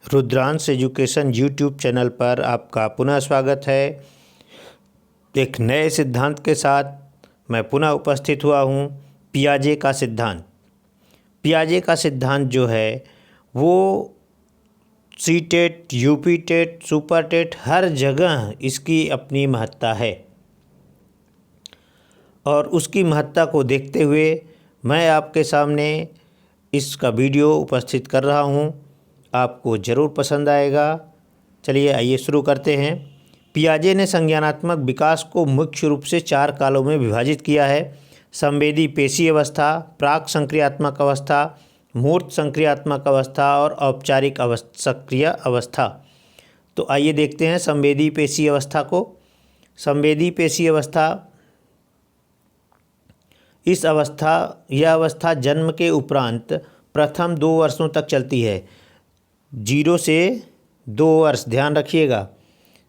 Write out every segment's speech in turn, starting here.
Rudransh education YouTube channel पर आपका पुनः स्वागत है। एक नए सिद्धांत के साथ मैं पुनः उपस्थित हुआ हूँ। पियाजे का सिद्धांत। पियाजे का सिद्धांत जो है वो C TET, UP TET, super TET हर जगह इसकी अपनी महत्ता है और उसकी महत्ता को देखते हुए मैं आपके सामने इसका वीडियो उपस्थित कर रहा हूँ। आपको ज़रूर पसंद आएगा। चलिए आइए शुरू करते हैं। पियाजे ने संज्ञानात्मक विकास को मुख्य रूप से 4 कालों में विभाजित किया है। संवेदी पेशी अवस्था, प्राक संक्रियात्मक अवस्था, मूर्त संक्रियात्मक अवस्था और औपचारिक सक्रिय अवस्था। तो आइए देखते हैं संवेदी पेशी अवस्था को। संवेदी पेशी अवस्था यह अवस्था जन्म के उपरांत प्रथम 2 वर्षों तक चलती है। 0 से 2 वर्ष, ध्यान रखिएगा,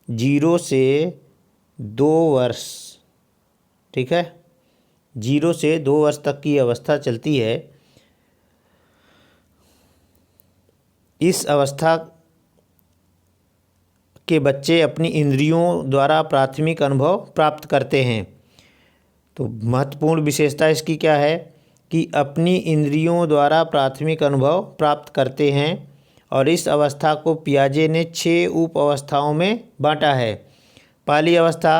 0 से 2 वर्ष, ठीक है। 0 से 2 वर्ष तक की अवस्था चलती है। इस अवस्था के बच्चे अपनी इंद्रियों द्वारा प्राथमिक अनुभव प्राप्त करते हैं। तो महत्वपूर्ण विशेषता इसकी क्या है कि अपनी इंद्रियों द्वारा प्राथमिक अनुभव प्राप्त करते हैं और इस अवस्था को पियाजे ने 6 उप अवस्थाओं में बांटा है। पहली अवस्था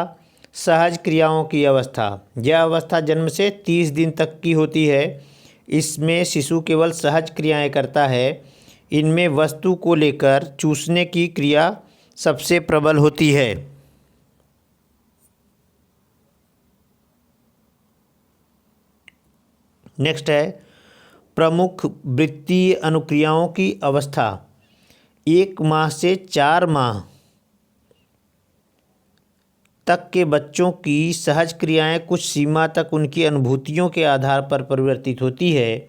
सहज क्रियाओं की अवस्था। यह अवस्था जन्म से 30 दिन तक की होती है। इसमें शिशु केवल सहज क्रियाएं करता है। इनमें वस्तु को लेकर चूसने की क्रिया सबसे प्रबल होती है। नेक्स्ट है प्रमुख वृत्तीय अनुक्रियाओं की अवस्था। 1 माह से 4 माह तक के बच्चों की सहज क्रियाएं कुछ सीमा तक उनकी अनुभूतियों के आधार पर परिवर्तित होती है,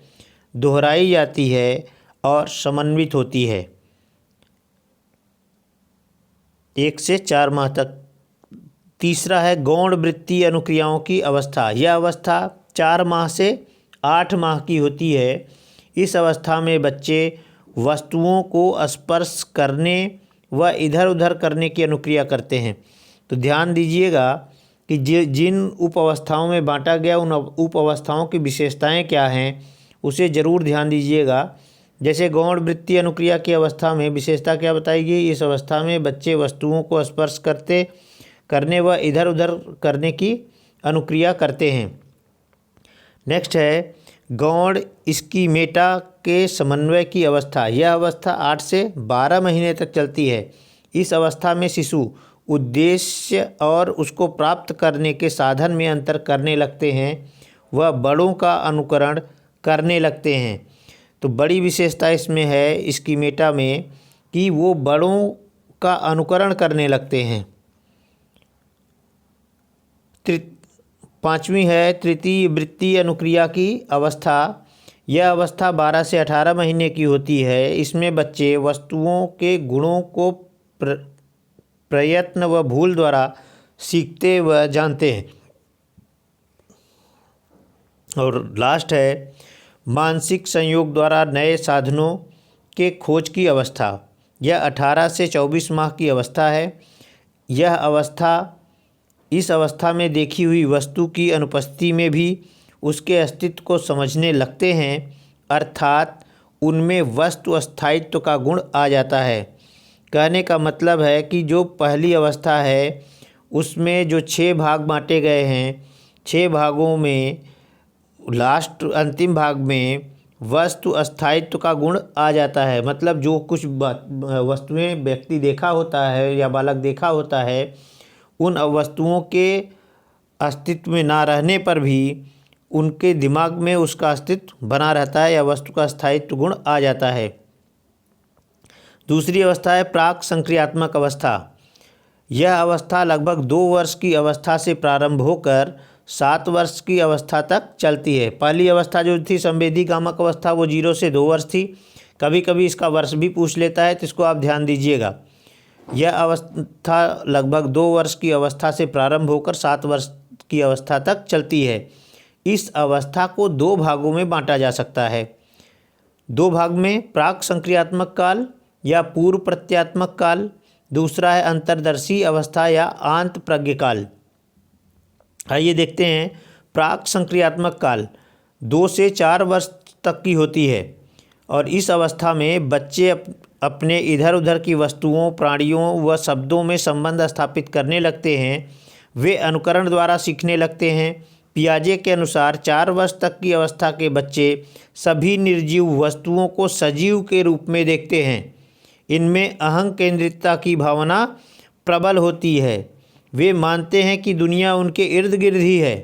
दोहराई जाती है और समन्वित होती है। 1 से 4 माह तक। तीसरा है गौण वृत्तीय अनुक्रियाओं की अवस्था। यह अवस्था 4 माह से 8 माह की होती है। इस अवस्था में बच्चे वस्तुओं को स्पर्श करने व इधर उधर करने की अनुक्रिया करते हैं। तो ध्यान दीजिएगा कि जिन उप अवस्थाओं में बांटा गया उन उप अवस्थाओं की विशेषताएं क्या हैं उसे ज़रूर ध्यान दीजिएगा। जैसे गौण वृत्तीय अनुक्रिया की अवस्था में विशेषता क्या बताएगी, इस अवस्था में बच्चे वस्तुओं को स्पर्श करने व इधर उधर करने की अनुक्रिया करते हैं। नेक्स्ट है गौण स्कीमेटा के समन्वय की अवस्था। यह अवस्था 8 से 12 महीने तक चलती है। इस अवस्था में शिशु उद्देश्य और उसको प्राप्त करने के साधन में अंतर करने लगते हैं, वह बड़ों का अनुकरण करने लगते हैं। तो बड़ी विशेषता इसमें है स्कीमेटा में कि वो बड़ों का अनुकरण करने लगते हैं। 5वीं है तृतीय वृत्तीय अनुक्रिया की अवस्था। यह अवस्था 12 से 18 महीने की होती है। इसमें बच्चे वस्तुओं के गुणों को प्रयत्न व भूल द्वारा सीखते व जानते हैं। और लास्ट है मानसिक संयोग द्वारा नए साधनों के खोज की अवस्था। यह 18 से 24 माह की अवस्था है। इस अवस्था में देखी हुई वस्तु की अनुपस्थिति में भी उसके अस्तित्व को समझने लगते हैं, अर्थात उनमें वस्तु स्थायित्व का गुण आ जाता है। कहने का मतलब है कि जो पहली अवस्था है उसमें जो 6 भाग बांटे गए हैं, 6 भागों में अंतिम भाग में वस्तु स्थायित्व का गुण आ जाता है। मतलब जो कुछ वस्तुएं व्यक्ति देखा होता है या बालक देखा होता है उन वस्तुओं के अस्तित्व में ना रहने पर भी उनके दिमाग में उसका अस्तित्व बना रहता है या वस्तु का स्थायित्व गुण आ जाता है। दूसरी अवस्था है प्राक संक्रियात्मक अवस्था। यह अवस्था लगभग 2 वर्ष की अवस्था से प्रारंभ होकर 7 वर्ष की अवस्था तक चलती है। पहली अवस्था जो थी संवेदी कामक अवस्था वो 0 से 2 वर्ष थी। कभी कभी इसका वर्ष भी पूछ लेता है, तो इसको आप ध्यान दीजिएगा। यह अवस्था लगभग 2 वर्ष की अवस्था से प्रारंभ होकर 7 वर्ष की अवस्था तक चलती है। इस अवस्था को 2 भागों में बांटा जा सकता है। 2 भाग में प्राक संक्रियात्मक काल या पूर्व प्रत्यात्मक काल, दूसरा है अंतर्दर्शी अवस्था या आंत प्रज्ञ काल। आइए देखते हैं। प्राक संक्रियात्मक काल 2 से 4 वर्ष तक की होती है और इस अवस्था में बच्चे अपने इधर उधर की वस्तुओं, प्राणियों व शब्दों में संबंध स्थापित करने लगते हैं। वे अनुकरण द्वारा सीखने लगते हैं। पियाजे के अनुसार 4 वर्ष तक की अवस्था के बच्चे सभी निर्जीव वस्तुओं को सजीव के रूप में देखते हैं। इनमें अहं केंद्रितता की भावना प्रबल होती है। वे मानते हैं कि दुनिया उनके इर्द गिर्द ही है।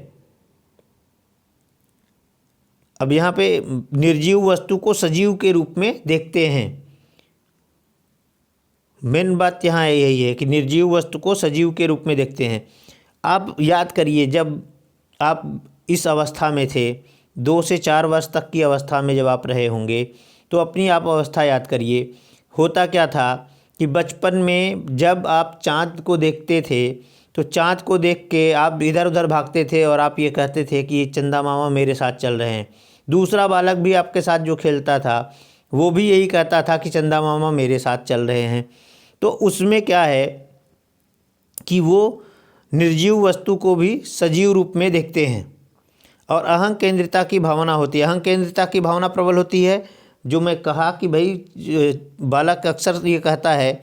अब यहाँ पे निर्जीव वस्तु को सजीव के रूप में देखते हैं। मेन बात यहाँ यही है कि निर्जीव वस्तु को सजीव के रूप में देखते हैं। आप याद करिए, जब आप इस अवस्था में थे, 2 से 4 वर्ष तक की अवस्था में जब आप रहे होंगे, तो अपनी आप अवस्था याद करिए। होता क्या था कि बचपन में जब आप चाँद को देखते थे तो चाँद को देख के आप इधर उधर भागते थे और आप ये कहते थे कि चंदा मामा मेरे साथ चल रहे हैं। दूसरा बालक भी आपके साथ जो खेलता था वो भी यही कहता था कि चंदा मामा मेरे साथ चल रहे हैं। तो उसमें क्या है कि वो निर्जीव वस्तु को भी सजीव रूप में देखते हैं और अहं केंद्रिता की भावना होती है। अहं केंद्रिता की भावना प्रबल होती है। जो मैं कहा कि भाई बालक अक्सर ये कहता है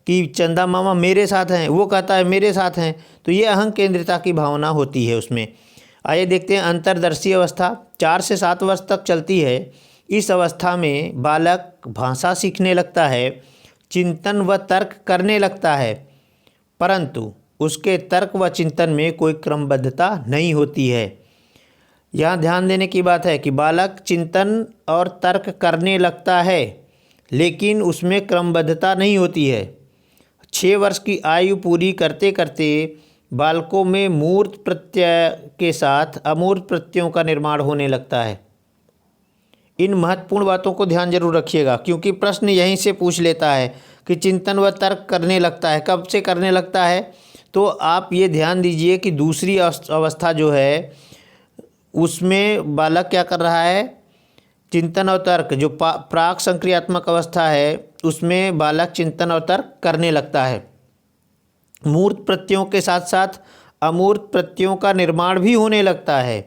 कि चंदा मामा मेरे साथ हैं, वो कहता है मेरे साथ हैं, तो ये अहं केंद्रिता की भावना होती है उसमें। आइए देखते हैं अंतर्दर्शी अवस्था 4 से 7 वर्ष तक चलती है। इस अवस्था में बालक भाषा सीखने लगता है, चिंतन व तर्क करने लगता है, परंतु उसके तर्क व चिंतन में कोई क्रमबद्धता नहीं होती है। यहाँ ध्यान देने की बात है कि बालक चिंतन और तर्क करने लगता है लेकिन उसमें क्रमबद्धता नहीं होती है। 6 वर्ष की आयु पूरी करते करते बालकों में मूर्त प्रत्यय के साथ अमूर्त प्रत्ययों का निर्माण होने लगता है। इन महत्वपूर्ण बातों को ध्यान जरूर रखिएगा क्योंकि प्रश्न यहीं से पूछ लेता है कि चिंतन व तर्क करने लगता है, कब से करने लगता है। तो आप ये ध्यान दीजिए कि दूसरी अवस्था जो है उसमें बालक क्या कर रहा है, चिंतन और तर्क। जो प्राक संक्रियात्मक अवस्था है उसमें बालक चिंतन और तर्क करने लगता है। मूर्त प्रत्ययों के साथ साथ अमूर्त प्रत्ययों का निर्माण भी होने लगता है,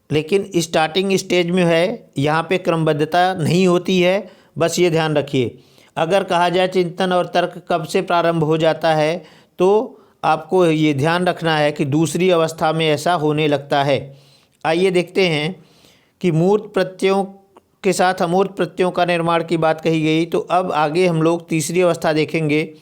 लेकिन स्टार्टिंग स्टेज में है, यहाँ पे क्रमबद्धता नहीं होती है। बस ये ध्यान रखिए। अगर कहा जाए चिंतन और तर्क कब से प्रारंभ हो जाता है तो आपको ये ध्यान रखना है कि दूसरी अवस्था में ऐसा होने लगता है। आइए देखते हैं कि मूर्त प्रत्ययों के साथ अमूर्त प्रत्ययों का निर्माण की बात कही गई, तो अब आगे हम लोग तीसरी अवस्था देखेंगे,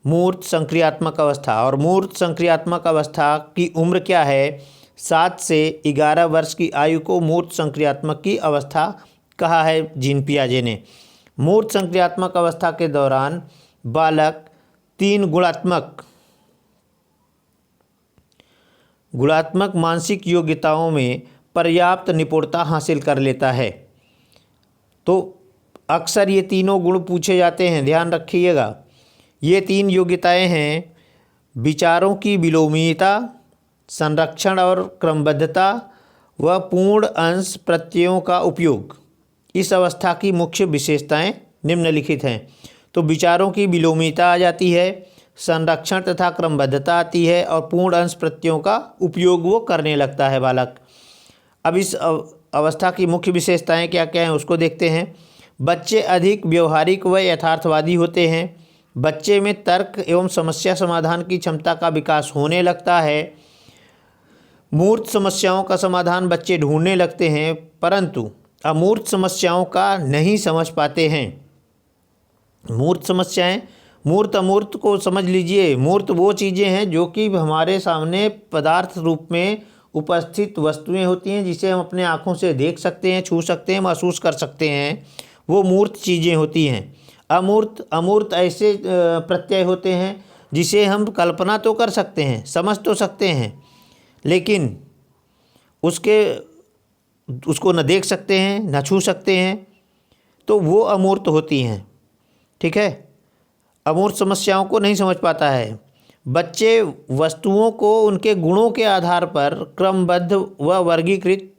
मूर्त संक्रियात्मक अवस्था। और मूर्त संक्रियात्मक अवस्था की उम्र क्या है, 7 से 11 वर्ष की आयु को मूर्त संक्रियात्मक की अवस्था कहा है जीन पियाजे ने। मूर्त संक्रियात्मक अवस्था के दौरान बालक 3 गुणात्मक मानसिक योग्यताओं में पर्याप्त निपुणता हासिल कर लेता है। तो अक्सर ये तीनों गुण पूछे जाते हैं, ध्यान रखिएगा। ये 3 योग्यताएं हैं, विचारों की विलोमीयता, संरक्षण और क्रमबद्धता व पूर्ण अंश प्रत्ययों का उपयोग। इस अवस्था की मुख्य विशेषताएं निम्नलिखित हैं। तो विचारों की विलोमीयता आ जाती है, संरक्षण तथा क्रमबद्धता आती है और पूर्ण अंश प्रत्ययों का उपयोग वो करने लगता है बालक। अब इस अवस्था की मुख्य विशेषताएं क्या क्या हैं उसको देखते हैं। बच्चे अधिक व्यवहारिक व यथार्थवादी होते हैं। बच्चे में तर्क एवं समस्या समाधान की क्षमता का विकास होने लगता है। मूर्त समस्याओं का समाधान बच्चे ढूंढने लगते हैं, परंतु अमूर्त समस्याओं का नहीं समझ पाते हैं। मूर्त समस्याएं, मूर्त अमूर्त को समझ लीजिए। मूर्त वो चीज़ें हैं जो कि हमारे सामने पदार्थ रूप में उपस्थित वस्तुएं होती हैं जिसे हम अपने आँखों से देख सकते हैं, छू सकते हैं, महसूस कर सकते हैं, वो मूर्त चीज़ें होती हैं। अमूर्त ऐसे प्रत्यय होते हैं जिसे हम कल्पना तो कर सकते हैं, समझ तो सकते हैं, लेकिन उसको न देख सकते हैं न छू सकते हैं, तो वो अमूर्त होती हैं। ठीक है, अमूर्त समस्याओं को नहीं समझ पाता है। बच्चे वस्तुओं को उनके गुणों के आधार पर क्रमबद्ध व वर्गीकृत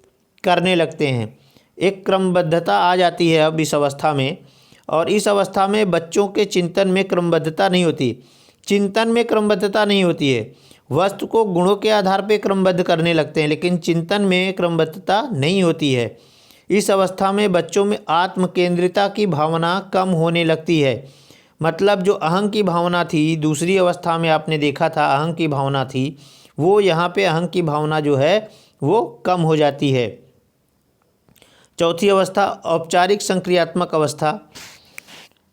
करने लगते हैं। एक क्रमबद्धता आ जाती है अब इस अवस्था में, और इस अवस्था में बच्चों के चिंतन में क्रमबद्धता नहीं होती। चिंतन में क्रमबद्धता नहीं होती है, वस्तु को गुणों के आधार पर क्रमबद्ध करने लगते हैं, लेकिन चिंतन में क्रमबद्धता नहीं होती है। इस अवस्था में बच्चों में आत्म केंद्रिता की भावना कम होने लगती है। मतलब जो अहं की भावना थी, दूसरी अवस्था में आपने देखा था अहं की भावना थी, वो यहाँ पे अहं की भावना जो है वो कम हो जाती है। चौथी अवस्था औपचारिक संक्रियात्मक अवस्था।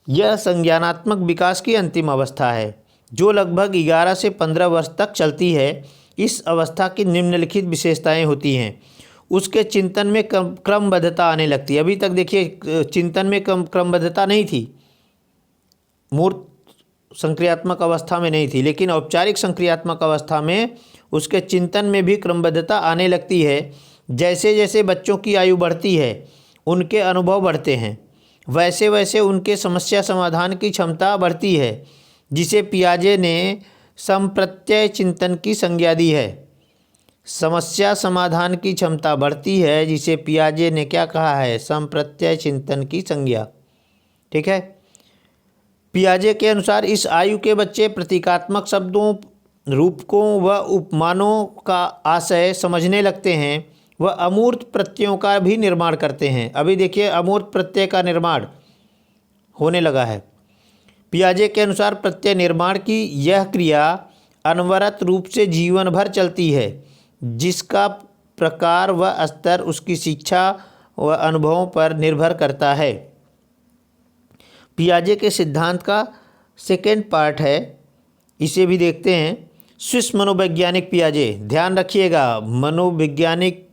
यह संज्ञानात्मक विकास की अंतिम अवस्था है जो लगभग 11 से 15 वर्ष तक चलती है। इस अवस्था की निम्नलिखित विशेषताएं होती हैं। उसके चिंतन में क्रमबद्धता आने लगती है। अभी तक देखिए चिंतन में क्रमबद्धता नहीं थी, मूर्त संक्रियात्मक अवस्था में नहीं थी, लेकिन औपचारिक संक्रियात्मक अवस्था में उसके चिंतन में भी क्रमबद्धता आने लगती है। जैसे जैसे बच्चों की आयु बढ़ती है, उनके अनुभव बढ़ते हैं, वैसे वैसे उनके समस्या समाधान की क्षमता बढ़ती है, जिसे पियाजे ने संप्रत्यय चिंतन की संज्ञा दी है। समस्या समाधान की क्षमता बढ़ती है, जिसे पियाजे ने क्या कहा है, संप्रत्यय चिंतन की संज्ञा। ठीक है। पियाजे के अनुसार इस आयु के बच्चे प्रतीकात्मक शब्दों, रूपकों व उपमानों का आशय समझने लगते हैं। वह अमूर्त प्रत्ययों का भी निर्माण करते हैं। अभी देखिए अमूर्त प्रत्यय का निर्माण होने लगा है। पियाजे के अनुसार प्रत्यय निर्माण की यह क्रिया अनवरत रूप से जीवन भर चलती है, जिसका प्रकार व स्तर उसकी शिक्षा व अनुभवों पर निर्भर करता है। पियाजे के सिद्धांत का सेकेंड पार्ट है, इसे भी देखते हैं। स्विस मनोवैज्ञानिक पियाजे, ध्यान रखिएगा मनोवैज्ञानिक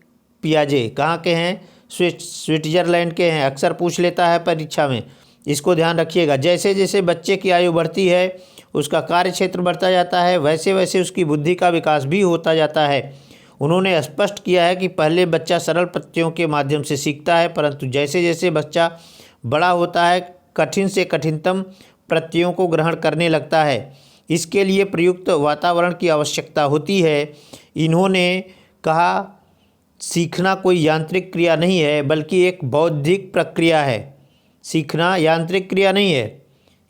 पियाजे कहाँ के हैं, स्विट्जरलैंड के हैं। अक्सर पूछ लेता है परीक्षा में, इसको ध्यान रखिएगा। जैसे जैसे बच्चे की आयु बढ़ती है, उसका कार्य क्षेत्र बढ़ता जाता है, वैसे वैसे उसकी बुद्धि का विकास भी होता जाता है। उन्होंने स्पष्ट किया है कि पहले बच्चा सरल प्रत्ययों के माध्यम से सीखता है, परंतु जैसे जैसे बच्चा बड़ा होता है कठिन से कठिनतम प्रत्ययों को ग्रहण करने लगता है। इसके लिए प्रयुक्त वातावरण की आवश्यकता होती है। इन्होंने कहा सीखना कोई यांत्रिक क्रिया नहीं है, बल्कि एक बौद्धिक प्रक्रिया है। सीखना यांत्रिक क्रिया नहीं है।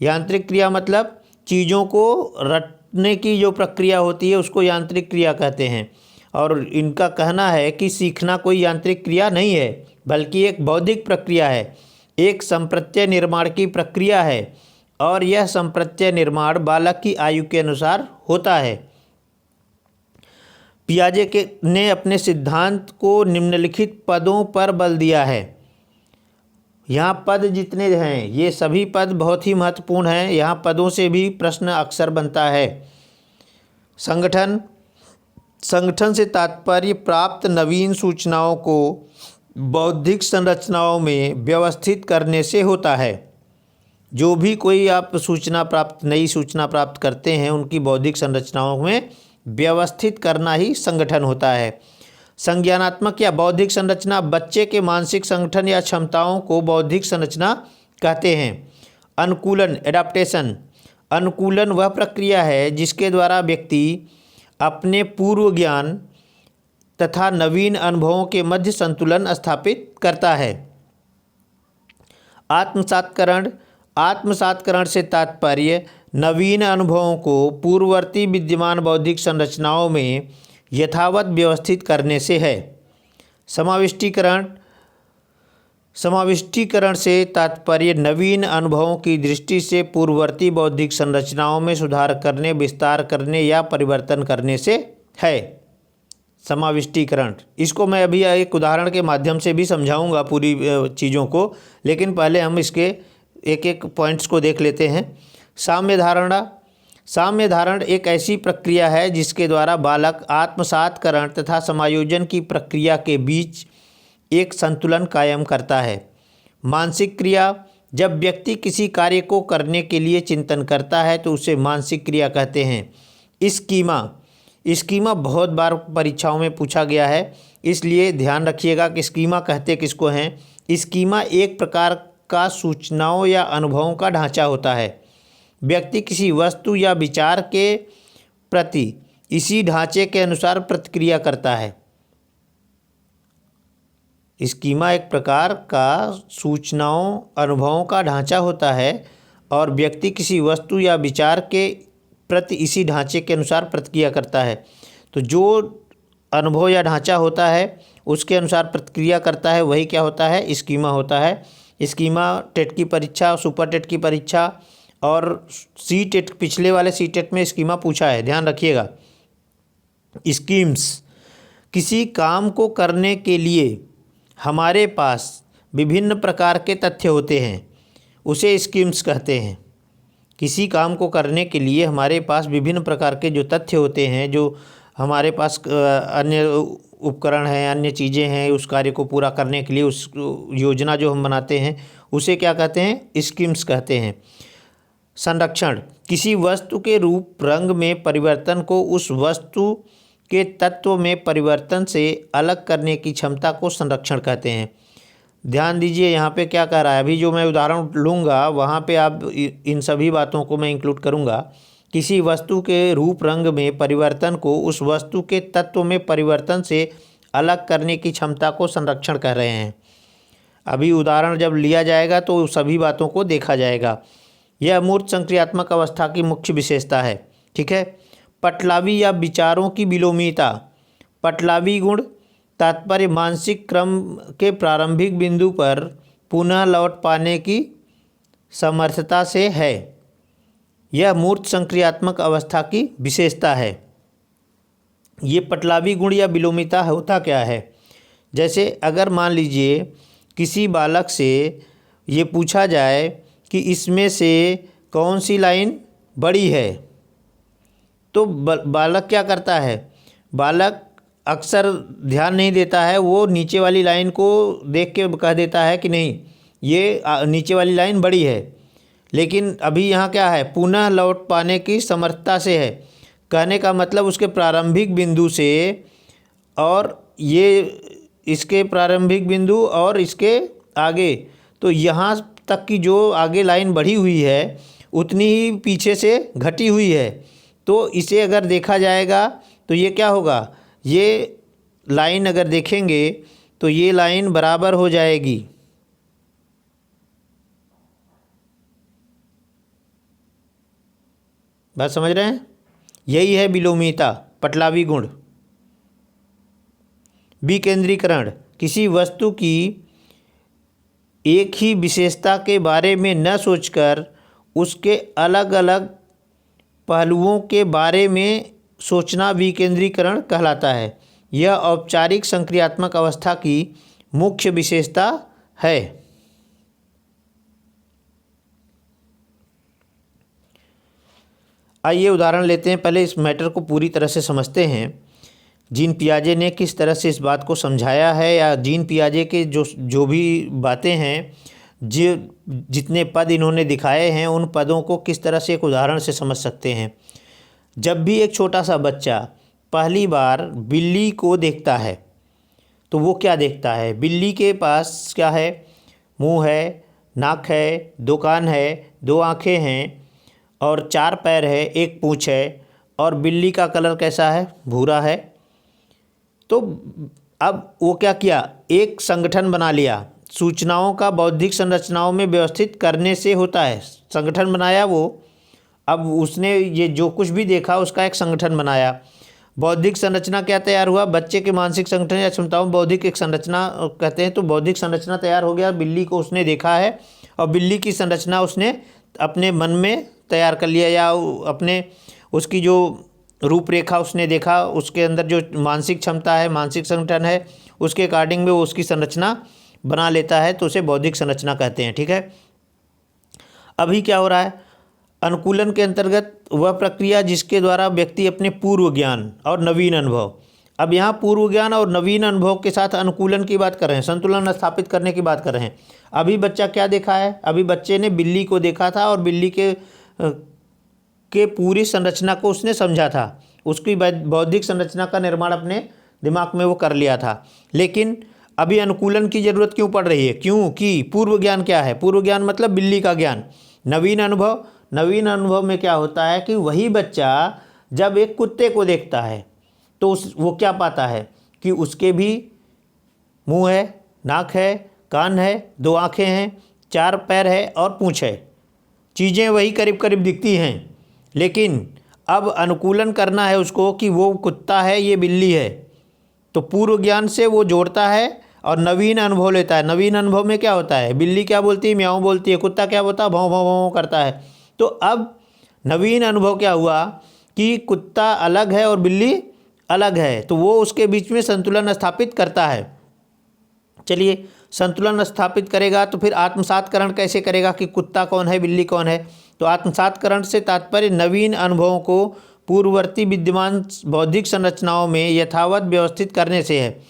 यांत्रिक क्रिया मतलब चीज़ों को रटने की जो प्रक्रिया होती है उसको यांत्रिक क्रिया कहते हैं। और इनका कहना है कि सीखना कोई यांत्रिक क्रिया नहीं है, बल्कि एक बौद्धिक प्रक्रिया है, एक संप्रत्यय निर्माण की प्रक्रिया है, और यह संप्रत्यय निर्माण बालक की आयु के अनुसार होता है। पियाजे ने अपने सिद्धांत को निम्नलिखित पदों पर बल दिया है। यहाँ पद जितने हैं ये सभी पद बहुत ही महत्वपूर्ण हैं। यहाँ पदों से भी प्रश्न अक्सर बनता है। संगठन, संगठन से तात्पर्य प्राप्त नवीन सूचनाओं को बौद्धिक संरचनाओं में व्यवस्थित करने से होता है। जो भी कोई आप नई सूचना प्राप्त करते हैं, उनकी बौद्धिक संरचनाओं में व्यवस्थित करना ही संगठन होता है। संज्ञानात्मक या बौद्धिक संरचना, बच्चे के मानसिक संगठन या क्षमताओं को बौद्धिक संरचना कहते हैं। अनुकूलन, एडाप्टेशन, अनुकूलन वह प्रक्रिया है जिसके द्वारा व्यक्ति अपने पूर्व ज्ञान तथा नवीन अनुभवों के मध्य संतुलन स्थापित करता है। आत्मसात्करण, आत्मसात्करण से तात्पर्य नवीन अनुभवों को पूर्ववर्ती विद्यमान बौद्धिक संरचनाओं में यथावत व्यवस्थित करने से है। समाविष्टीकरण, समाविष्टीकरण से तात्पर्य नवीन अनुभवों की दृष्टि से पूर्ववर्ती बौद्धिक संरचनाओं में सुधार करने, विस्तार करने या परिवर्तन करने से है। समाविष्टीकरण, इसको मैं अभी एक उदाहरण के माध्यम से भी समझाऊंगा पूरी चीज़ों को, लेकिन पहले हम इसके एक एक पॉइंट्स को देख लेते हैं। साम्य धारणा, साम्य धारण एक ऐसी प्रक्रिया है जिसके द्वारा बालक आत्मसात्करण तथा समायोजन की प्रक्रिया के बीच एक संतुलन कायम करता है। मानसिक क्रिया, जब व्यक्ति किसी कार्य को करने के लिए चिंतन करता है तो उसे मानसिक क्रिया कहते हैं। स्कीमा, स्कीमा बहुत बार परीक्षाओं में पूछा गया है, इसलिए ध्यान रखिएगा कि स्कीमा कहते किसको हैं। स्कीमा एक प्रकार का सूचनाओं या अनुभवों का ढांचा होता है। व्यक्ति किसी वस्तु या विचार के प्रति इसी ढांचे के अनुसार प्रतिक्रिया करता है। स्कीमा एक प्रकार का सूचनाओं अनुभवों का ढांचा होता है और व्यक्ति किसी वस्तु या विचार के प्रति इसी ढांचे के अनुसार प्रतिक्रिया करता है। तो जो अनुभव या ढांचा होता है उसके अनुसार प्रतिक्रिया करता है, वही क्या होता है, स्कीमा होता है। स्कीमा टेट की परीक्षा, सुपर टेट की परीक्षा और सी टेट, पिछले वाले सी टेट में स्कीमा पूछा है, ध्यान रखिएगा। स्कीम्स, किसी काम को करने के लिए हमारे पास विभिन्न प्रकार के तथ्य होते हैं, उसे स्कीम्स कहते हैं। किसी काम को करने के लिए हमारे पास विभिन्न प्रकार के जो तथ्य होते हैं, जो हमारे पास अन्य उपकरण हैं, अन्य चीज़ें हैं, उस कार्य को पूरा करने के लिए उस योजना जो हम बनाते हैं उसे क्या कहते हैं, स्कीम्स कहते हैं। संरक्षण, किसी वस्तु के रूप रंग में परिवर्तन को उस वस्तु के तत्व में परिवर्तन से अलग करने की क्षमता को संरक्षण कहते हैं। ध्यान दीजिए यहाँ पे क्या कह रहा है, अभी जो मैं उदाहरण लूँगा वहाँ पे आप इन सभी बातों को मैं इंक्लूड करूँगा। किसी वस्तु के रूप रंग में परिवर्तन को उस वस्तु के तत्व में परिवर्तन से अलग करने की क्षमता को संरक्षण कह रहे हैं। अभी उदाहरण जब लिया जाएगा तो सभी बातों को देखा जाएगा। यह अमूर्त संक्रियात्मक अवस्था की मुख्य विशेषता है। ठीक है। पटलावी या विचारों की विलोमीता। पटलावी गुण तात्पर्य मानसिक क्रम के प्रारंभिक बिंदु पर पुनः लौट पाने की समर्थता से है। यह मूर्त संक्रियात्मक अवस्था की विशेषता है। ये पटलावी गुण या विलोमिता होता क्या है, जैसे अगर मान लीजिए किसी बालक से ये पूछा जाए कि इसमें से कौन सी लाइन बड़ी है, तो बालक क्या करता है, बालक अक्सर ध्यान नहीं देता है, वो नीचे वाली लाइन को देख के कह देता है कि नहीं ये नीचे वाली लाइन बड़ी है। लेकिन अभी यहाँ क्या है, पुनः लौट पाने की समर्थता से है। कहने का मतलब उसके प्रारंभिक बिंदु से और ये इसके प्रारंभिक बिंदु और इसके आगे, तो यहाँ तक की जो आगे लाइन बढ़ी हुई है उतनी ही पीछे से घटी हुई है। तो इसे अगर देखा जाएगा तो ये क्या होगा, ये लाइन अगर देखेंगे तो ये लाइन बराबर हो जाएगी। बात समझ रहे हैं, यही है विलोमिता, पटलावी गुण। विकेंद्रीकरण, किसी वस्तु की एक ही विशेषता के बारे में न सोचकर उसके अलग अलग पहलुओं के बारे में सोचना विकेंद्रीकरण कहलाता है। यह औपचारिक संक्रियात्मक अवस्था की मुख्य विशेषता है। आइए उदाहरण लेते हैं, पहले इस मैटर को पूरी तरह से समझते हैं। जीन पियाजे ने किस तरह से इस बात को समझाया है, या जीन पियाजे के जो भी बातें हैं, जितने पद इन्होंने दिखाए हैं, उन पदों को किस तरह से एक उदाहरण से समझ सकते हैं। जब भी एक छोटा सा बच्चा पहली बार बिल्ली को देखता है तो वो क्या देखता है, बिल्ली के पास क्या है, मुंह है, नाक है, दो कान है, दो आँखें हैं और चार पैर है, एक पूँछ है, और बिल्ली का कलर कैसा है, भूरा है। तो अब वो क्या किया, एक संगठन बना लिया। सूचनाओं का बौद्धिक संरचनाओं में व्यवस्थित करने से होता है, संगठन बनाया वो। अब उसने ये जो कुछ भी देखा उसका एक संगठन बनाया। बौद्धिक संरचना क्या तैयार हुआ, बच्चे के मानसिक संगठन या क्षमताओं बौद्धिक एक संरचना कहते हैं। तो बौद्धिक संरचना तैयार हो गया, बिल्ली को उसने देखा है और बिल्ली की संरचना उसने अपने मन में तैयार कर लिया, या अपने उसकी जो रूपरेखा उसने देखा, उसके अंदर जो मानसिक क्षमता है, मानसिक संगठन है, उसके अकॉर्डिंग में वो उसकी संरचना बना लेता है, तो उसे बौद्धिक संरचना कहते हैं। ठीक है। अभी क्या हो रहा है, अनुकूलन के अंतर्गत वह प्रक्रिया जिसके द्वारा व्यक्ति अपने पूर्व ज्ञान और नवीन अनुभव, अब यहाँ पूर्व ज्ञान और नवीन अनुभव के साथ अनुकूलन की बात कर रहे हैं, संतुलन स्थापित करने की बात कर रहे हैं। अभी बच्चा क्या देखा है, अभी बच्चे ने बिल्ली को देखा था और बिल्ली के पूरी संरचना को उसने समझा था, उसकी बौद्धिक संरचना का निर्माण अपने दिमाग में वो कर लिया था। लेकिन अभी अनुकूलन की ज़रूरत क्यों पड़ रही है, क्योंकि पूर्व ज्ञान क्या है, पूर्व ज्ञान मतलब बिल्ली का ज्ञान। नवीन अनुभव, नवीन अनुभव में क्या होता है कि वही बच्चा जब एक कुत्ते को देखता है तो वो क्या पाता है कि उसके भी मुंह है, नाक है, कान है, 2 आँखें हैं, 4 पैर है और पूँछ है। चीज़ें वही करीब करीब दिखती हैं, लेकिन अब अनुकूलन करना है उसको कि वो कुत्ता है, ये बिल्ली है। तो पूर्व ज्ञान से वो जोड़ता है और नवीन अनुभव लेता है। नवीन अनुभव में क्या होता है, बिल्ली क्या बोलती है, म्याऊं बोलती है, कुत्ता क्या बोलता है, भौं भौं भौं करता है। तो अब नवीन अनुभव क्या हुआ कि कुत्ता अलग है और बिल्ली अलग है, तो वो उसके बीच में संतुलन स्थापित करता है। चलिए, संतुलन स्थापित करेगा तो फिर आत्मसात्करण कैसे करेगा कि कुत्ता कौन है, बिल्ली कौन है। तो आत्मसात्करण से तात्पर्य नवीन अनुभवों को पूर्ववर्ती विद्यमान बौद्धिक संरचनाओं में यथावत व्यवस्थित करने से है।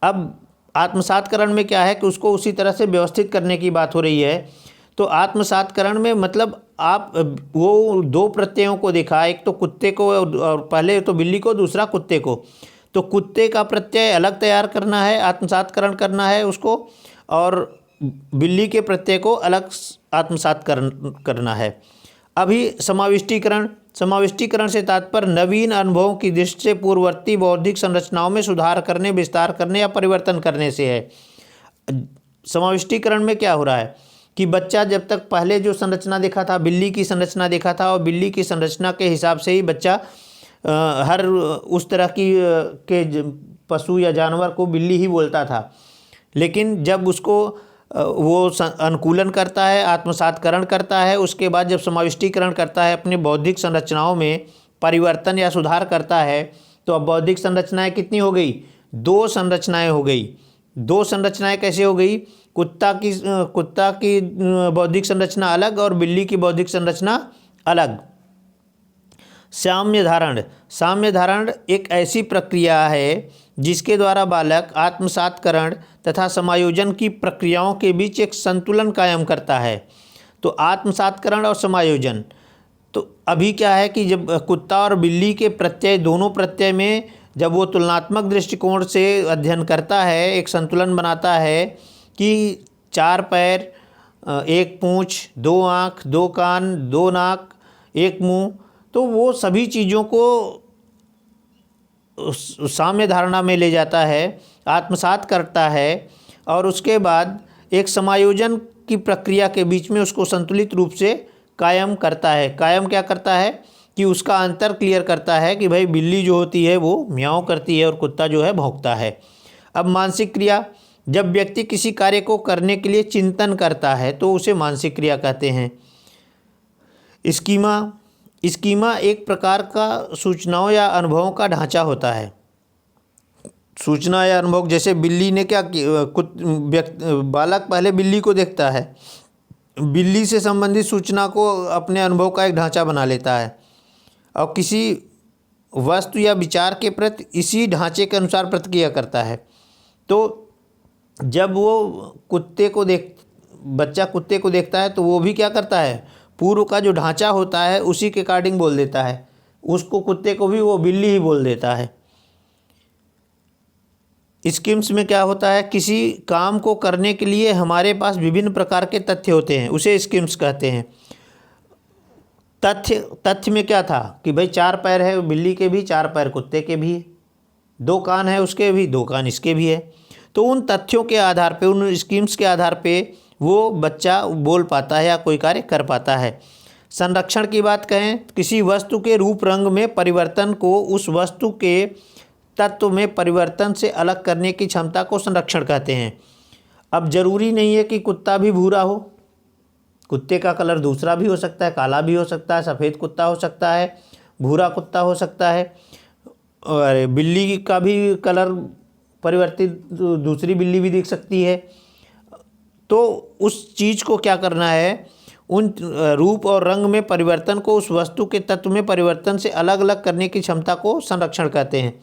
अब आत्मसात्करण में क्या है कि उसको उसी तरह से व्यवस्थित करने की बात हो रही है। तो आत्मसात्करण में मतलब आप वो 2 प्रत्ययों को देखा, एक तो कुत्ते को और पहले तो बिल्ली को, दूसरा कुत्ते को। तो कुत्ते का प्रत्यय अलग तैयार करना है, आत्मसात्करण करना है उसको, और बिल्ली के प्रत्यय को अलग आत्मसात्करण करना है। अभी समाविष्टीकरण से तात्पर्य नवीन अनुभवों की दृष्टि से पूर्ववर्ती बौद्धिक संरचनाओं में सुधार करने, विस्तार करने या परिवर्तन करने से है। समाविष्टीकरण में क्या हो रहा है कि बच्चा जब तक पहले जो संरचना देखा था, बिल्ली की संरचना देखा था, और बिल्ली की संरचना के हिसाब से ही बच्चा हर उस तरह की के पशु या जानवर को बिल्ली ही बोलता था। लेकिन जब उसको वो अनुकूलन करता है, आत्मसात्करण करता है, उसके बाद जब समाविष्टीकरण करता है, अपने बौद्धिक संरचनाओं में परिवर्तन या सुधार करता है, तो अब बौद्धिक संरचनाएं कितनी हो गई, 2 संरचनाएं हो गई। 2 संरचनाएं कैसे हो गई, कुत्ता की बौद्धिक संरचना अलग और बिल्ली की बौद्धिक संरचना अलग। साम्य धारण एक ऐसी प्रक्रिया है जिसके द्वारा बालक आत्मसात्करण तथा समायोजन की प्रक्रियाओं के बीच एक संतुलन कायम करता है। तो आत्मसात्करण और समायोजन, तो अभी क्या है कि जब कुत्ता और बिल्ली के प्रत्यय, दोनों प्रत्यय में जब वो तुलनात्मक दृष्टिकोण से अध्ययन करता है, एक संतुलन बनाता है कि 4 पैर, 1 पूँछ, 2 आँख, 2 कान, 2 नाक, 1 मुँह, तो वो सभी चीज़ों को साम्य धारणा में ले जाता है, आत्मसात करता है, और उसके बाद एक समायोजन की प्रक्रिया के बीच में उसको संतुलित रूप से कायम करता है। कायम क्या करता है कि उसका अंतर क्लियर करता है कि भाई बिल्ली जो होती है वो म्याऊं करती है और कुत्ता जो है भौंकता है। अब मानसिक क्रिया, जब व्यक्ति किसी कार्य को करने के लिए चिंतन करता है तो उसे मानसिक क्रिया कहते हैं। स्कीमा एक प्रकार का सूचनाओं या अनुभवों का ढांचा होता है। सूचना या अनुभव, जैसे बिल्ली ने क्या बालक पहले बिल्ली को देखता है, बिल्ली से संबंधित सूचना को अपने अनुभव का एक ढांचा बना लेता है और किसी वस्तु या विचार के प्रति इसी ढांचे के अनुसार प्रतिक्रिया करता है। तो जब वो बच्चा कुत्ते को देखता है तो वो भी क्या करता है, पूर्व का जो ढांचा होता है उसी के अकॉर्डिंग बोल देता है, उसको कुत्ते को भी वो बिल्ली ही बोल देता है। स्कीम्स में क्या होता है, किसी काम को करने के लिए हमारे पास विभिन्न प्रकार के तथ्य होते हैं, उसे स्कीम्स कहते हैं। तथ्य में क्या था कि भाई 4 पैर है बिल्ली के भी, 4 पैर कुत्ते के भी है, 2 कान है उसके भी, 2 कान इसके भी है। तो उन तथ्यों के आधार पे, उन स्कीम्स के आधार पे वो बच्चा बोल पाता है या कोई कार्य कर पाता है। संरक्षण की बात कहें, किसी वस्तु के रूप रंग में परिवर्तन को उस वस्तु के तत्व में परिवर्तन से अलग करने की क्षमता को संरक्षण कहते हैं। अब जरूरी नहीं है कि कुत्ता भी भूरा हो, कुत्ते का कलर दूसरा भी हो सकता है, काला भी हो सकता है, सफ़ेद कुत्ता हो सकता है, भूरा कुत्ता हो सकता है, और बिल्ली का भी कलर परिवर्तित दूसरी बिल्ली भी दिख सकती है। तो उस चीज़ को क्या करना है, उन रूप और रंग में परिवर्तन को उस वस्तु के तत्व में परिवर्तन से अलग अलग करने की क्षमता को संरक्षण कहते हैं।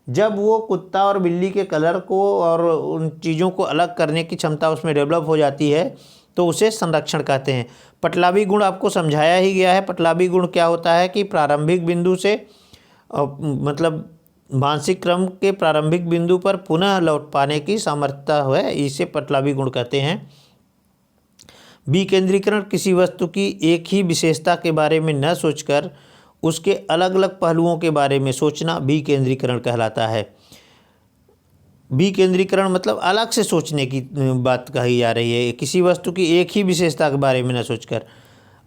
जब वो कुत्ता और बिल्ली के कलर को और उन चीज़ों को अलग करने की क्षमता उसमें डेवलप हो जाती है तो उसे संरक्षण कहते हैं। पटलावी गुण आपको समझाया ही गया है। पटलावी गुण क्या होता है कि प्रारंभिक बिंदु से मतलब मानसिक क्रम के प्रारंभिक बिंदु पर पुनः लौट पाने की सामर्थ्य है, इसे पटलावी गुण कहते हैं। विकेंद्रीकरण, किसी वस्तु की एक ही विशेषता के बारे में न सोचकर उसके अलग अलग पहलुओं के बारे में सोचना विकेंद्रीकरण कहलाता है। विकेंद्रीकरण मतलब अलग से सोचने की बात कही जा रही है। किसी वस्तु की एक ही विशेषता के बारे में न सोचकर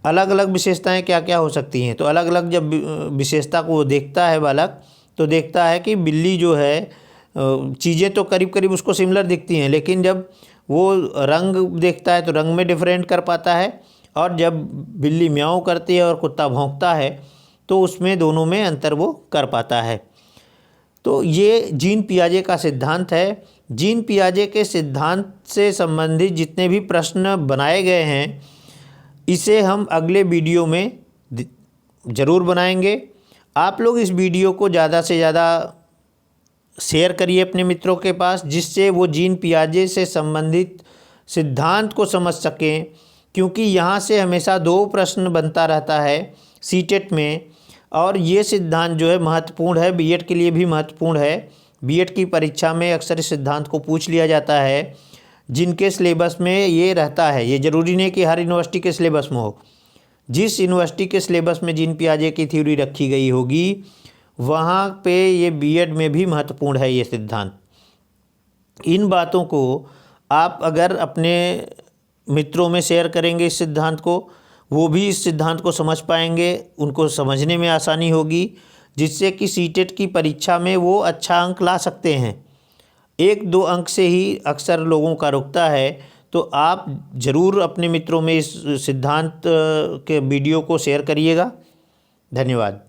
अलग अलग विशेषताएं क्या क्या हो सकती हैं। तो अलग अलग जब विशेषता को देखता है बालक, तो देखता है कि बिल्ली जो है, चीज़ें तो करीब करीब उसको सिमिलर दिखती हैं, लेकिन जब वो रंग देखता है तो रंग में डिफरेंट कर पाता है, और जब बिल्ली म्याऊं करती है और कुत्ता भौंकता है तो उसमें दोनों में अंतर वो कर पाता है। तो ये जीन पियाजे का सिद्धांत है। जीन पियाजे के सिद्धांत से संबंधित जितने भी प्रश्न बनाए गए हैं, इसे हम अगले वीडियो में ज़रूर बनाएंगे। आप लोग इस वीडियो को ज़्यादा से ज़्यादा शेयर करिए अपने मित्रों के पास, जिससे वो जीन पियाजे से संबंधित सिद्धांत को समझ सकें, क्योंकि यहाँ से हमेशा 2 प्रश्न बनता रहता है सीटेट में, और ये सिद्धांत जो है महत्वपूर्ण है, बीएड के लिए भी महत्वपूर्ण है। बीएड की परीक्षा में अक्सर इस सिद्धांत को पूछ लिया जाता है, जिनके सिलेबस में ये रहता है। ये ज़रूरी नहीं कि हर यूनिवर्सिटी के सिलेबस में हो। जिस यूनिवर्सिटी के सिलेबस में जीन पियाजे की थ्योरी रखी गई होगी, वहाँ पे ये बीएड में भी महत्वपूर्ण है ये सिद्धांत। इन बातों को आप अगर अपने मित्रों में शेयर करेंगे इस सिद्धांत को, वो भी इस सिद्धांत को समझ पाएंगे, उनको समझने में आसानी होगी, जिससे कि सीटेट की परीक्षा में वो अच्छा अंक ला सकते हैं। 1-2 अंक से ही अक्सर लोगों का रुकता है। तो आप ज़रूर अपने मित्रों में इस सिद्धांत के वीडियो को शेयर करिएगा। धन्यवाद।